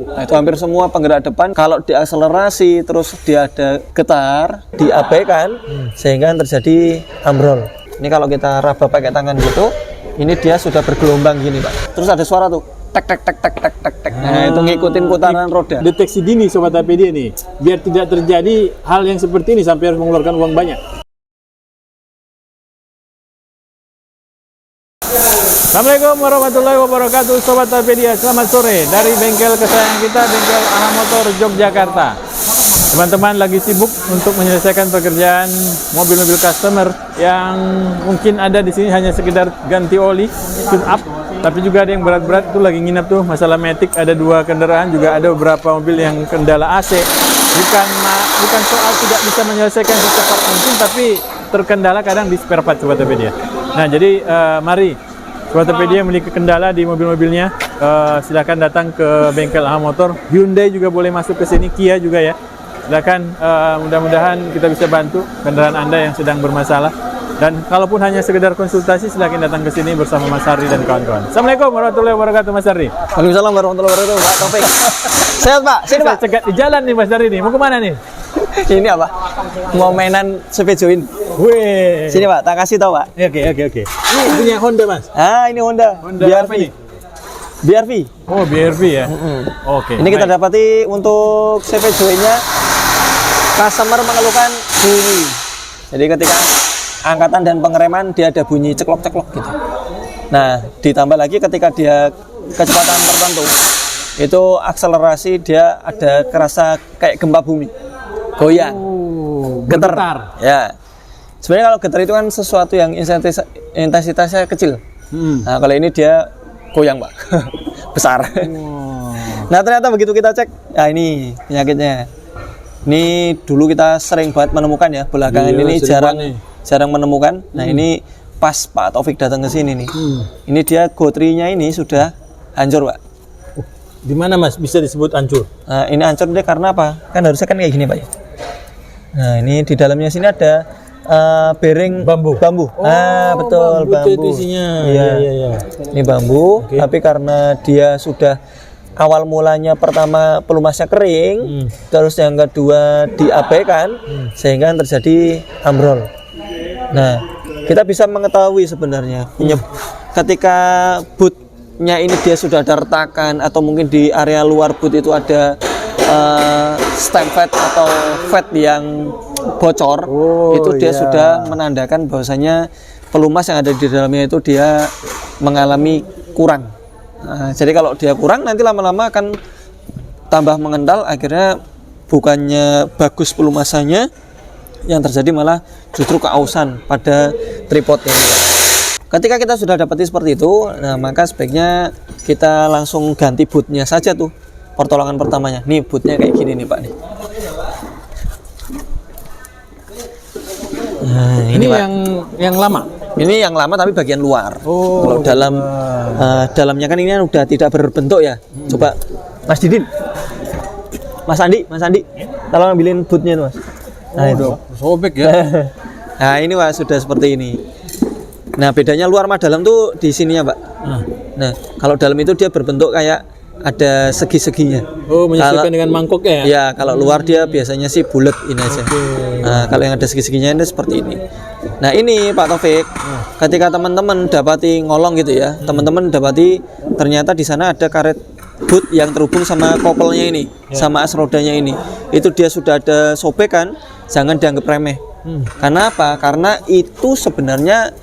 Nah, itu hampir semua penggerak depan kalau diakselerasi terus dia ada getar, diabaikan sehingga terjadi ambrol. Ini kalau kita raba pakai tangan gitu, ini dia sudah bergelombang gini, Pak. Terus ada suara tuh, tek tek tek tek tek tek tek. Nah, itu ngikutin putaran roda. Deteksi dini Sobat APD nih, biar tidak terjadi hal yang seperti ini sampai harus mengeluarkan uang banyak. Assalamualaikum warahmatullahi wabarakatuh, Sobat APD. Selamat sore dari bengkel kesayangan kita, bengkel AHA Motor Yogyakarta. Teman-teman lagi sibuk untuk menyelesaikan pekerjaan mobil-mobil customer yang mungkin ada di sini hanya sekedar ganti oli, tune up, tapi juga ada yang berat-berat itu lagi nginap tuh masalah matic, ada 2 kendaraan, juga ada beberapa mobil yang kendala AC. Bukan soal tidak bisa menyelesaikan secepat mungkin, tapi terkendala kadang di spare part Sobat APD. Nah, jadi mari Sobat APD yang memiliki kendala di mobil-mobilnya, silakan datang ke bengkel AHA Motor. Hyundai juga boleh masuk ke sini, Kia juga ya. Silakan, mudah-mudahan kita bisa bantu kendaraan Anda yang sedang bermasalah. Dan kalaupun hanya sekedar konsultasi, silakan datang ke sini bersama Mas Hardy dan kawan-kawan. Assalamualaikum warahmatullahi wabarakatuh, Mas Hardy. Waalaikumsalam warahmatullahi wabarakatuh, Pak Taufik. Sehat, Pak? Sini, Pak. Cegat di jalan nih, Mas Hardy nih. Mau kemana nih? Ini apa? Mau mainan Speedjoin. Wih. Sini, Pak, tak kasih tahu, Pak. Oke. Ini punya Honda, Mas? Ah, ini Honda Apa BRV. ini? BRV. Oh, BRV ya. Oke. Ini kita baik. dapati untuk Speedjoin-nya customer mengeluhkan bunyi. Jadi ketika angkatan dan pengereman dia ada bunyi ceklok-ceklok gitu. Nah, ditambah lagi ketika dia kecepatan tertentu, itu akselerasi dia ada kerasa kayak gempa bumi, goyang, getar. Ya, sebenarnya kalau getar itu kan sesuatu yang intensitasnya kecil. Nah, kalau ini dia goyang, Pak, besar. Nah, ternyata begitu kita cek, nah ini penyakitnya. Ini dulu kita sering banget menemukan ya, belakangan ini jarang menemukan. Nah, ini pas Pak Taufik datang ke sini nih. Ini dia gotrinya ini sudah hancur, Pak. Di mana, Mas, bisa disebut hancur? Nah, ini hancur dia karena apa? Kan harusnya kan kayak gini, Pak ya. Nah, ini di dalamnya sini ada bearing bambu. Oh, betul, bambu. Isinya. Iya. Ini bambu, Oke. tapi karena dia sudah awal mulanya pertama pelumasnya kering, terus yang kedua diabaikan, sehingga terjadi ambrol. Nah, kita bisa mengetahui sebenarnya ketika bootnya ini dia sudah ada retakan, atau mungkin di area luar boot itu ada stem fat atau fat yang bocor, dia sudah menandakan bahwasanya pelumas yang ada di dalamnya itu dia mengalami kurang. Nah, jadi kalau dia kurang nanti lama-lama akan tambah mengental, akhirnya bukannya bagus pelumasannya, yang terjadi malah justru keausan pada tripodnya. Ketika kita sudah dapati seperti itu, nah maka sebaiknya kita langsung ganti bootnya saja tuh, pertolongan pertamanya. Nih bootnya kayak gini nih, Pak nih. Nah, Ini Pak. yang lama. Ini yang lama tapi bagian luar. Kalau dalamnya kan ini udah tidak berbentuk ya. Coba Mas Didin, Mas Andi, tolong ambilin bootnya itu, Mas. Nah, itu Sobek ya. Nah, ini Mas sudah seperti ini. Nah, bedanya luar sama dalam tuh di sininya, Pak. Nah, kalau dalam itu dia berbentuk kayak ada segi-seginya. Oh, menyesuaikan dengan mangkok ya? Ya, kalau luar dia biasanya sih bulat ini aja. Nah, kalau yang ada segi-seginya ini seperti ini. Nah, ini Pak Taufik, ketika teman-teman dapati ngolong gitu ya, teman-teman dapati ternyata di sana ada karet boot yang terhubung sama kopelnya ini, sama as rodanya ini. Itu dia sudah ada sobekan, jangan dianggap remeh. Karena apa? Karena itu sebenarnya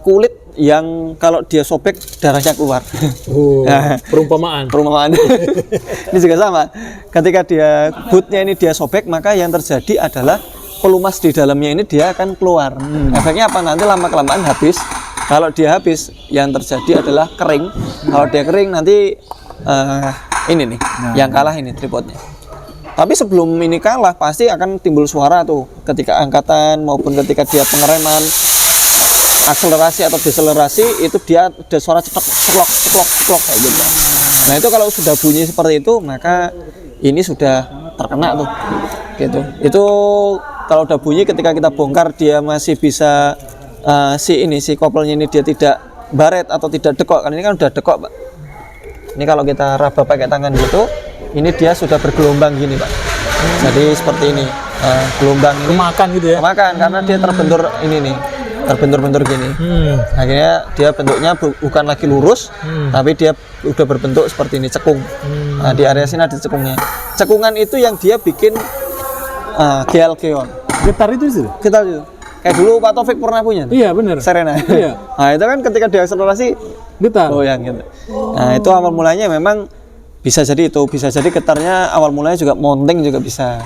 kulit yang kalau dia sobek darahnya keluar. Perumpamaan. Ini juga sama. Ketika dia bootnya ini dia sobek, maka yang terjadi adalah pelumas di dalamnya ini dia akan keluar. Efeknya apa? Nanti lama-kelamaan habis. Kalau dia habis, yang terjadi adalah kering. Kalau dia kering nanti ini nih, yang kalah ini tripodnya. Tapi sebelum ini kalah, pasti akan timbul suara tuh ketika angkatan maupun ketika dia pengereman, akselerasi atau deselerasi, itu dia ada suara ceklok kayak gitu. Nah, itu kalau sudah bunyi seperti itu, maka ini sudah terkena tuh. Gitu. Itu kalau udah bunyi ketika kita bongkar dia masih bisa si kopelnya ini dia tidak baret atau tidak dekok, kan ini kan udah dekok, Pak. Ini kalau kita raba pakai tangan gitu, ini dia sudah bergelombang gini Pak. Jadi seperti ini, gelombang ini Kemakan gitu ya. kemakan karena dia terbentur ini nih, terbentur-bentur gini. Akhirnya dia bentuknya bukan lagi lurus, tapi dia udah berbentuk seperti ini, cekung. Nah, di area sini ada cekungnya. Cekungan itu yang dia bikin geol-geol. Getar itu sih. Kita kayak dulu Pak Taufik pernah punya tuh, Iya benar. Serena. Iya. Nah itu kan ketika diakselerasi Getar. goyang gitu. Nah itu awal mulanya memang bisa jadi itu, bisa jadi getarnya awal mulanya juga mounting juga bisa.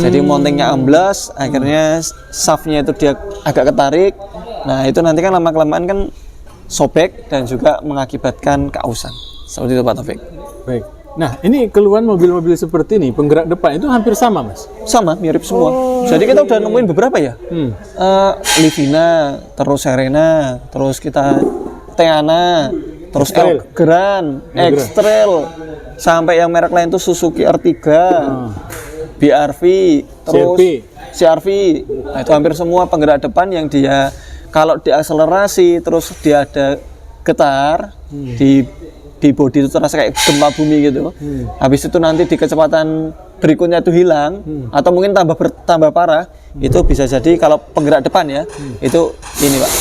Jadi mountingnya amblas, akhirnya shaftnya itu dia agak ketarik. Nah itu nanti kan lama-kelamaan kan sobek dan juga mengakibatkan keausan. Seperti itu Pak Taufik. Baik. Nah, ini keluhan mobil-mobil seperti ini, penggerak depan itu hampir sama, Mas? Sama, mirip semua. Jadi kita udah nemuin beberapa ya. Livina, terus Serena, terus kita Teana, terus X-Trail. Elgrand, X-Trail, sampai yang merek lain tuh Suzuki R3, BRV, terus CRV. Nah, itu hampir semua penggerak depan yang dia kalau diakselerasi terus dia ada getar di bodi itu terasa kayak gempa bumi gitu. Habis itu nanti di kecepatan berikutnya itu hilang atau mungkin tambah parah. Itu bisa jadi kalau penggerak depan ya, itu ini Pak.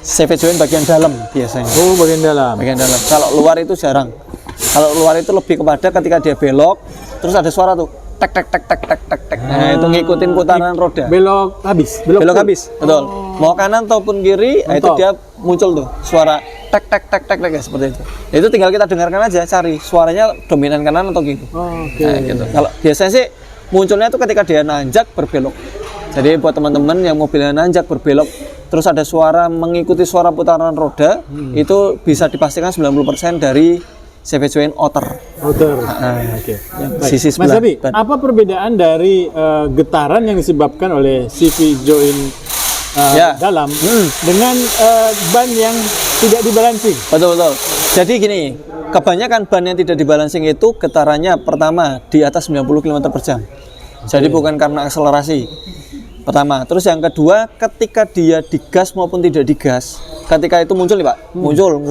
Savage joint bagian dalam biasanya. Oh, bagian dalam. Bagian dalam. Kalau luar itu jarang. Kalau luar itu lebih kepada ketika dia belok, terus ada suara tuh tek tek tek tek tek tek tek. Nah, itu ngikutin putaran roda. Belok habis. Belok habis, betul. Mau kanan ataupun kiri, nah itu dia muncul tuh suara tek tek tek tek tek ya, seperti itu. Itu tinggal kita dengarkan aja, cari suaranya dominan kanan atau kiri. Oke. Nah, gitu. Kalau biasanya sih munculnya itu ketika dia nanjak berbelok. Jadi buat teman-teman yang mobilnya nanjak berbelok, terus ada suara mengikuti suara putaran roda, itu bisa dipastikan 90% dari savage joint outer. Oke. Sisi Mas sebelah. Abi, apa perbedaan dari getaran yang disebabkan oleh CV joint dalam dengan ban yang tidak dibalancing? Betul. Jadi gini, kebanyakan ban yang tidak dibalancing itu getarannya pertama di atas 90 km/jam. Jadi bukan karena akselerasi. Pertama, terus yang kedua, ketika dia digas maupun tidak digas, ketika itu muncul nih Pak, muncul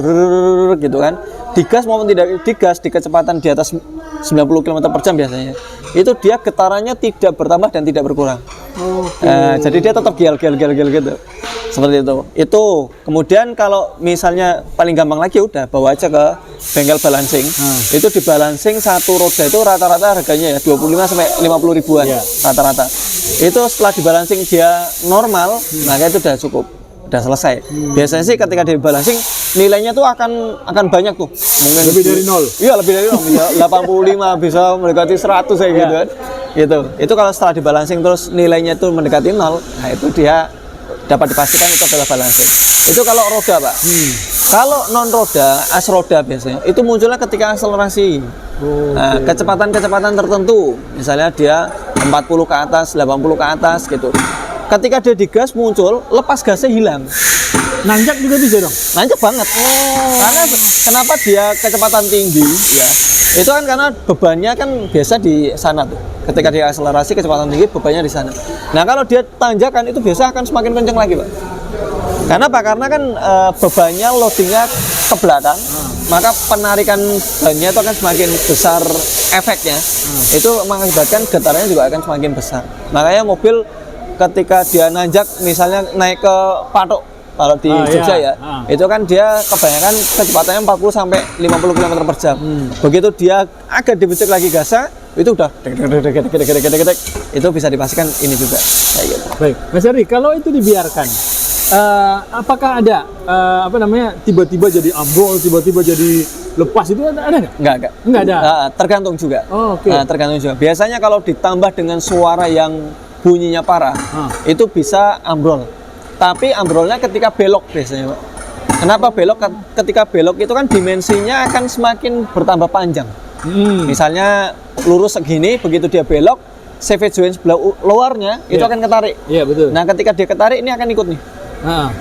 gitu kan, digas maupun tidak digas di kecepatan di atas 90 km/jam biasanya, itu dia getarannya tidak bertambah dan tidak berkurang. Jadi dia tetap gel gitu, seperti itu. Itu kemudian kalau misalnya paling gampang lagi udah bawa aja ke bengkel balancing. Itu di balancing satu roda itu rata-rata harganya ya 25 sampai 50 ribuan rata-rata. Itu setelah dibalancing dia normal, maka itu udah cukup, udah selesai. Biasanya sih ketika dibalancing nilainya tuh akan banyak tuh. Mungkin lebih dari 0. Iya, lebih dari 0. Bisa 85, bisa mendekati 100 kayak gitu kan. Gitu. Itu kalau setelah dibalancing terus nilainya tuh mendekati 0, nah itu dia dapat dipastikan itu adalah balancing. Itu kalau roda, Pak. Kalau non roda, as roda biasanya itu munculnya ketika akselerasi. Nah, kecepatan-kecepatan tertentu, misalnya dia 40 ke atas, 80 ke atas gitu. Ketika dia digas muncul, lepas gasnya hilang. Nanjak juga bisa dong? Nanjak banget. Karena kenapa dia kecepatan tinggi ya? Itu kan karena bebannya kan biasa di sana tuh. Ketika dia akselerasi kecepatan tinggi, bebannya di sana. Nah, kalau dia tanjakan itu biasa akan semakin kencang lagi, Pak. Karena apa? Karena kan bebannya loadingnya ke belakang, maka penarikan bannya itu akan semakin besar efeknya. Itu mengakibatkan getarannya juga akan semakin besar. Makanya mobil ketika dia nanjak misalnya naik ke patok kalau di Jogja ya, itu kan dia kebanyakan kecepatannya 40 sampai 50 km/jam. Begitu dia agak dibecek lagi gasnya, itu udah itu bisa dipastikan ini juga. Kayak gitu. Baik, Mas Ari, kalau itu dibiarkan, apakah ada tiba-tiba jadi ambrol, tiba-tiba jadi lepas, itu ada nggak? Nggak ada. Tergantung juga. Oke. Tergantung juga. Biasanya kalau ditambah dengan suara yang bunyinya parah, itu bisa ambrol. Tapi ambrolnya ketika belok biasanya, Pak. Kenapa belok? Ketika belok itu kan dimensinya akan semakin bertambah panjang. Misalnya lurus segini, begitu dia belok, savage joint sebelah luarnya itu akan ketarik. Iya, betul. Nah, ketika dia ketarik ini akan ikut nih.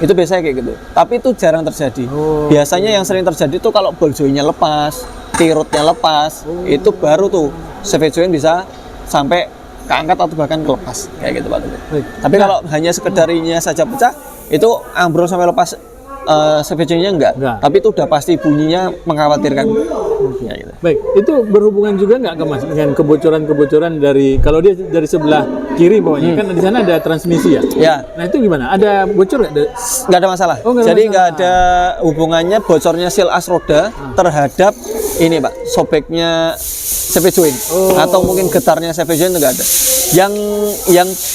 Itu biasanya kayak gitu. Tapi itu jarang terjadi. Biasanya yang sering terjadi itu kalau ball joint-nya lepas, tirutnya lepas, itu baru tuh savage joint bisa sampai keangkat atau bahkan kelepas kayak gitu Pak. Tapi kalau hanya sekedar ininya saja pecah, itu ambrol sampai lepas CVC-nya enggak, tapi itu udah pasti bunyinya mengkhawatirkan. Ya, gitu. Baik, itu berhubungan juga nggak ke Mas dengan kebocoran-kebocoran dari kalau dia dari sebelah kiri bawahnya kan di sana ada transmisi ya? Ya. Nah itu gimana? Ada bocor nggak? Nggak ada masalah. Jadi nggak ada hubungannya bocornya seal as roda terhadap ini Pak, sobeknya CV joint atau mungkin getarnya CV joint itu nggak ada.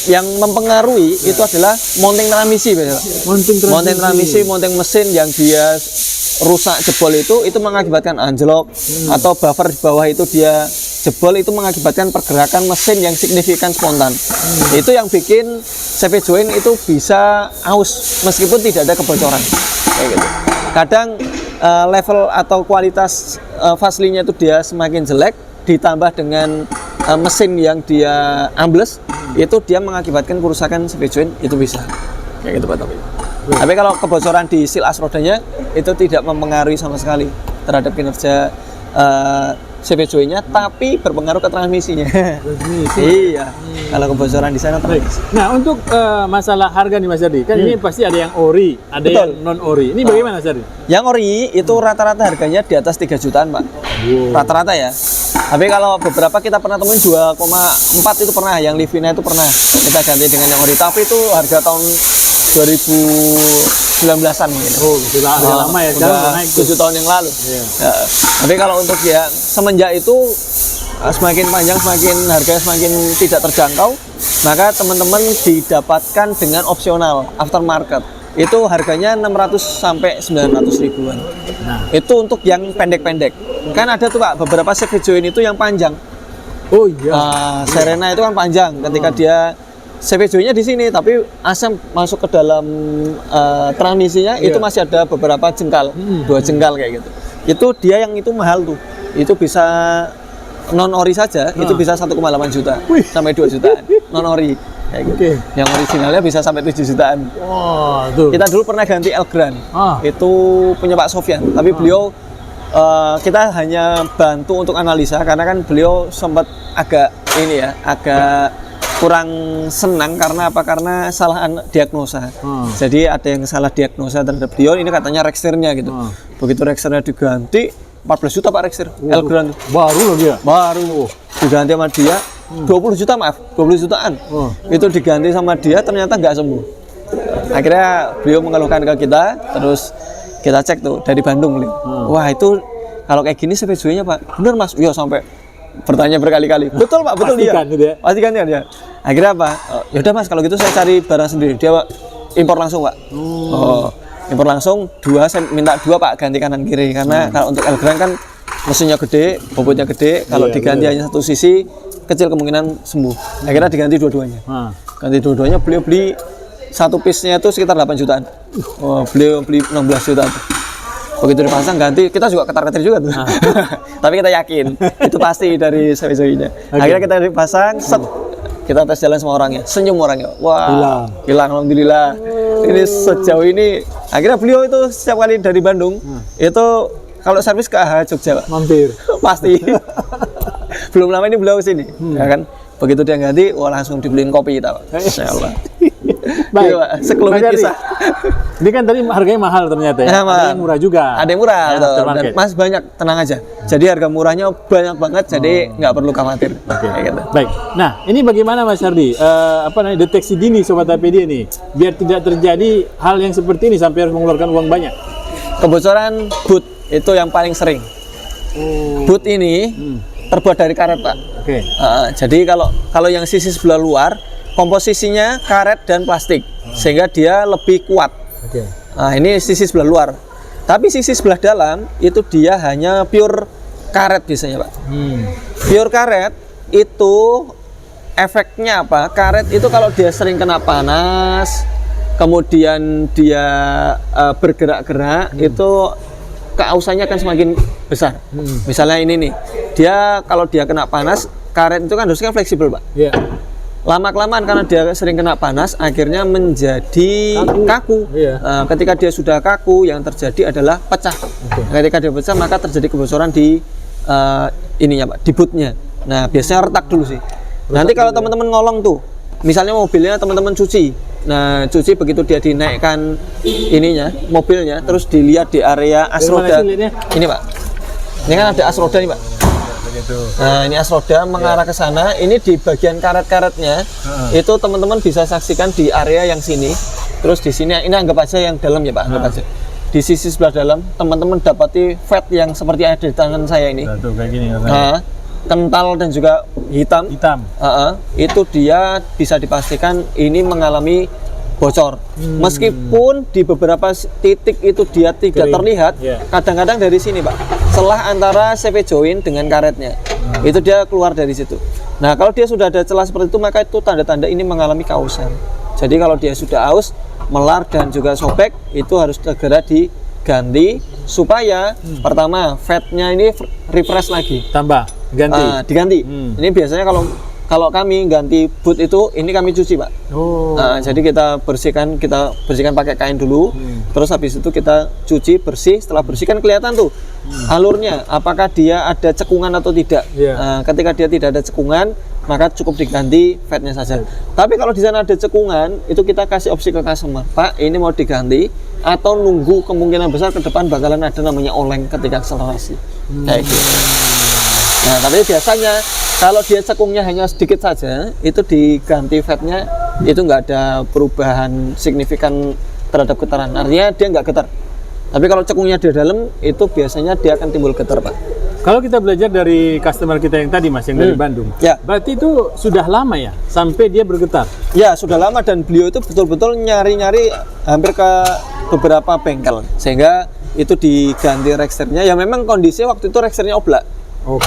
Yang mempengaruhi itu adalah mounting transmisi biasanya. Mounting transmisi, mounting mesin yang dia rusak jebol itu mengakibatkan anjlok atau buffer di bawah itu dia jebol, itu mengakibatkan pergerakan mesin yang signifikan spontan. Itu yang bikin CV joint itu bisa aus meskipun tidak ada kebocoran. Kayak gitu. Kadang level atau kualitas faslinya itu dia semakin jelek ditambah dengan mesin yang dia ambles, itu dia mengakibatkan kerusakan CV joint, itu bisa. Kayak gitu Pak Taufik. Tapi kalau kebocoran di seal as rodanya itu tidak mempengaruhi sama sekali terhadap kinerja CV joint-nya, tapi berpengaruh ke transmisinya. Iya. Kalau kebocoran di sana transmisi. Nah, untuk masalah harga nih Mas Ardi, kan ini pasti ada yang ori, ada yang non ori. Ini bagaimana Mas Ardi? Yang ori itu rata-rata harganya di atas 3 jutaan, Pak. Rata-rata ya. Tapi kalau beberapa kita pernah temuin 2,4 itu pernah, yang Livina itu pernah kita ganti dengan yang ori. Tapi itu harga tahun 2019-an mungkin. Oh, sudah lama ya, udah naik 7 tahun yang lalu. Ya. Tapi kalau untuk yang semenjak itu semakin panjang, semakin harganya semakin tidak terjangkau, maka teman-teman didapatkan dengan opsional aftermarket. Itu harganya 600 sampai 900 ribuan. Nah, itu untuk yang pendek-pendek. Kan ada tuh Pak, beberapa CV joint itu yang panjang. Oh iya. Serena itu kan panjang. Ketika dia CV joint-nya di sini, tapi asam masuk ke dalam transmisinya itu masih ada beberapa jengkal, 2 jengkal kayak gitu. Itu dia yang itu mahal tuh. Itu bisa non ori saja, itu bisa 1,8 juta sampai 2 jutaan non ori. Kayak gitu. Yang originalnya bisa sampai 7 jutaan. Tuh. Kita dulu pernah ganti El Gran. Itu punya Pak Sofyan, tapi beliau kita hanya bantu untuk analisa karena kan beliau sempat agak kurang senang karena apa? Karena salah diagnosa. Jadi ada yang salah diagnosa terhadap beliau, ini katanya reksternya gitu. Begitu reksternya diganti 14 juta Pak rekster El Gran. Baru loh dia. Baru diganti sama dia 20 juta, maaf, 20 jutaan. Itu diganti sama dia, ternyata nggak sembuh. Akhirnya beliau mengeluhkan ke kita, terus kita cek tuh dari Bandung beliau. Wah, itu kalau kayak gini CV joint-nya Pak, bener Mas? Iya, sampai bertanya berkali-kali. Betul Pak, betul dia. Pastikan dia. Akhirnya apa? Ya udah Mas, kalau gitu saya cari barang sendiri. Dia impor langsung Pak. Impor langsung, saya minta 2 Pak, ganti kanan kiri. Karena kalau untuk El Gran kan mesinnya gede, bobotnya gede. Kalau diganti hanya satu sisi, kecil kemungkinan sembuh. Akhirnya diganti dua-duanya. Ganti dua-duanya, beliau beli satu piece-nya itu sekitar 8 jutaan. Beliau beli 16 juta. Begitu dipasang ganti, kita juga ketar-ketir juga tuh. Tapi kita yakin itu pasti dari CV joint-nya. Akhirnya kita dipasang, kita tes jalan sama orangnya, senyum orangnya. Wah, hilang alhamdulillah. Ini sejauh ini, akhirnya beliau itu setiap kali dari Bandung itu kalau servis ke AH Jogja Pak, mampir pasti. Belum lama ini beliau sini, ya kan? Begitu dia ganti, langsung dibeliin kopi kita Pak. Insyaallah. Baik, sekelumit kisah. Ini kan tadi harganya mahal ternyata ya. Ada yang murah juga. Ada yang murah, dan Mas banyak, tenang aja. Jadi harga murahnya banyak banget, jadi nggak perlu khawatir. Gitu. Baik. Nah, ini bagaimana Mas Ardi? Deteksi dini Sobat APD nih, biar tidak terjadi hal yang seperti ini sampai harus mengeluarkan uang banyak. Kebocoran boot itu yang paling sering. Boot ini terbuat dari karet Pak. Jadi kalau yang sisi sebelah luar komposisinya karet dan plastik, sehingga dia lebih kuat. Nah, ini sisi sebelah luar. Tapi sisi sebelah dalam itu dia hanya pure karet biasanya Pak. Pure karet itu efeknya apa? Karet itu kalau dia sering kena panas, kemudian dia bergerak-gerak, itu keausannya akan semakin besar. Misalnya ini nih, dia kalau dia kena panas, karet itu kan harusnya fleksibel Pak. Lama-kelamaan karena dia sering kena panas, akhirnya menjadi kaku. Ketika dia sudah kaku, yang terjadi adalah pecah. Ketika dia pecah, maka terjadi kebocoran di ininya Pak, di bootnya. Nah, biasanya retak dulu sih. Nanti kalau teman-teman ngolong tuh, misalnya mobilnya teman-teman cuci, Nah, cuci begitu dia dinaikkan ininya, mobilnya, terus dilihat di area asroda. Ini Pak, ini kan ada asroda nih Pak. Nah, ini asroda mengarah ke sana. Ini di bagian karet-karetnya, itu teman-teman bisa saksikan di area yang sini. Terus di sini, ini anggap aja yang dalam ya Pak, anggap aja. Di sisi sebelah dalam, teman-teman dapati fat yang seperti ada di tangan saya ini. Nah, tuh, kayak gini, kental dan juga hitam. Itu dia bisa dipastikan ini mengalami bocor. Meskipun di beberapa titik itu dia tidak terlihat, kadang-kadang dari sini Pak, celah antara CV join dengan karetnya, itu dia keluar dari situ. Nah, kalau dia sudah ada celah seperti itu, maka itu tanda-tanda ini mengalami kausan. Jadi kalau dia sudah aus, melar dan juga sobek, itu harus segera diganti supaya pertama fatnya ini refresh lagi, diganti. Ini biasanya kalau kami ganti boot itu, ini kami cuci Pak. Jadi kita bersihkan pakai kain dulu, terus habis itu kita cuci bersih. Setelah bersih kan kelihatan tuh alurnya, apakah dia ada cekungan atau tidak. Ketika dia tidak ada cekungan, maka cukup diganti fatnya saja. Tapi kalau di sana ada cekungan, itu kita kasih opsi ke customer, Pak, ini mau diganti atau nunggu, kemungkinan besar ke depan bakalan ada namanya oleng ketika akselerasi. Kayak gitu. Nah, tapi biasanya kalau dia cekungnya hanya sedikit saja, itu diganti fatnya, itu nggak ada perubahan signifikan terhadap getaran. Artinya dia nggak getar. Tapi kalau cekungnya di dalam, itu biasanya dia akan timbul getar Pak. Kalau kita belajar dari customer kita yang tadi Mas, yang dari Bandung, berarti itu sudah lama ya sampai dia bergetar? Ya, sudah lama, dan beliau itu betul-betul nyari-nyari hampir ke beberapa bengkel, sehingga itu diganti reksternya. Ya memang kondisinya waktu itu reksternya oblak.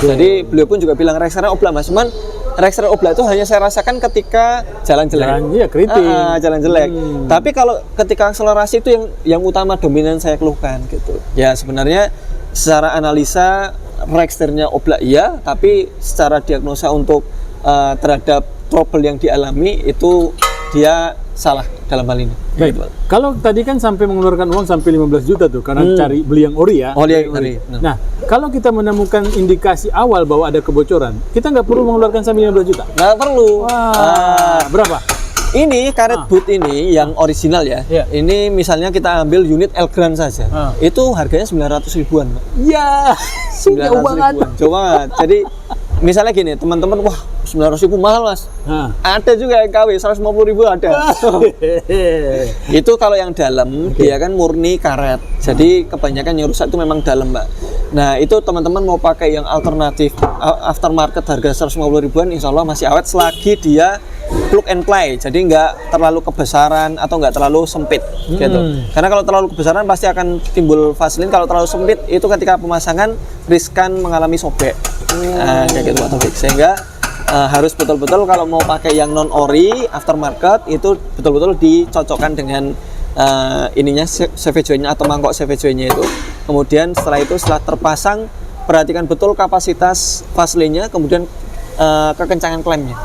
Jadi beliau pun juga bilang reksternya oblak Mas, cuman rekster oblak itu hanya saya rasakan ketika jalan jelek. Jalan jelek. Tapi kalau ketika akselerasi itu yang utama dominan saya keluhkan gitu. Ya sebenarnya secara analisa reksternya oblak iya, tapi secara diagnosa untuk terhadap trouble yang dialami itu dia salah dalam hal ini. Baik. Gitu. Kalau tadi kan sampai mengeluarkan uang sampai 15 juta tuh karena cari beli yang ori ya. Ori. Nah, kalau kita menemukan indikasi awal bahwa ada kebocoran, kita nggak perlu mengeluarkan sampai 15 juta. Nggak perlu. Berapa? Ini karet boot ini yang original ya. Ini misalnya kita ambil unit El Gran saja. Itu harganya 900 ribuan. Ya, 900 ribuan. Coba. Jadi misalnya gini, teman-teman, wah 900 ribu mahal Mas. Ada juga yang KW 150 ribu ada. Itu kalau yang dalam dia kan murni karet. Jadi kebanyakan yang rusak itu memang dalam Mbak. Nah itu teman-teman mau pakai yang alternatif aftermarket harga 150 ribuan, insya Allah masih awet selagi dia plug and play. Jadi nggak terlalu kebesaran atau nggak terlalu sempit gitu. Karena kalau terlalu kebesaran pasti akan timbul vaselin. Kalau terlalu sempit itu ketika pemasangan riskan mengalami sobek. Kayak gitu Pak Taufik. Sehingga harus betul-betul kalau mau pakai yang non ori aftermarket itu betul-betul dicocokkan dengan ininya CV joint-nya atau mangkok CV joint-nya itu. Kemudian setelah itu setelah terpasang, perhatikan betul kapasitas vaselinnya, kemudian kekencangan klemnya.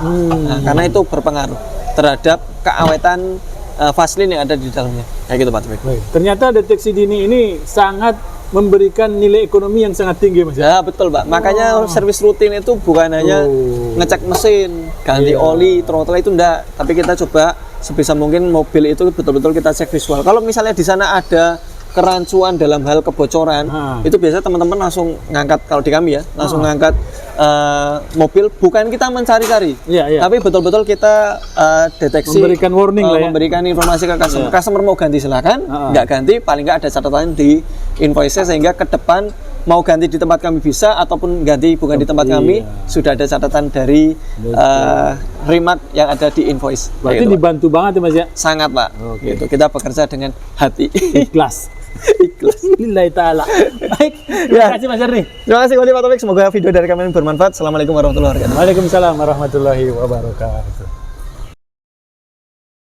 Karena itu berpengaruh terhadap keawetan vaselin yang ada di dalamnya. Kayak gitu Pak Taufik. Ternyata deteksi dini ini sangat memberikan nilai ekonomi yang sangat tinggi Mas. Ya betul Pak, makanya servis rutin itu bukan hanya ngecek mesin, ganti oli, throttle itu enggak, tapi kita coba sebisa mungkin mobil itu betul-betul kita cek visual. Kalau misalnya di sana ada kerancuan dalam hal kebocoran, itu biasanya teman-teman langsung ngangkat, kalau di kami ya, langsung ngangkat mobil, bukan kita mencari-cari, tapi betul-betul kita deteksi, memberikan warning lah ya, memberikan informasi ke customer. Customer mau ganti silakan, nggak ganti paling nggak ada catatan di invoice-nya, sehingga ke depan mau ganti di tempat kami bisa, ataupun ganti bukan di tempat kami, sudah ada catatan dari remark yang ada di invoice. Berarti gitu, dibantu banget ya Mas ya? Sangat Pak. Gitu. Kita bekerja dengan hati. Ikhlas. Lillahi ta'ala. Baik, terima kasih Mas Erni. Terima kasih kembali Pak Taufik. Semoga video dari kami bermanfaat. Assalamualaikum warahmatullahi wabarakatuh. Waalaikumsalam warahmatullahi wabarakatuh.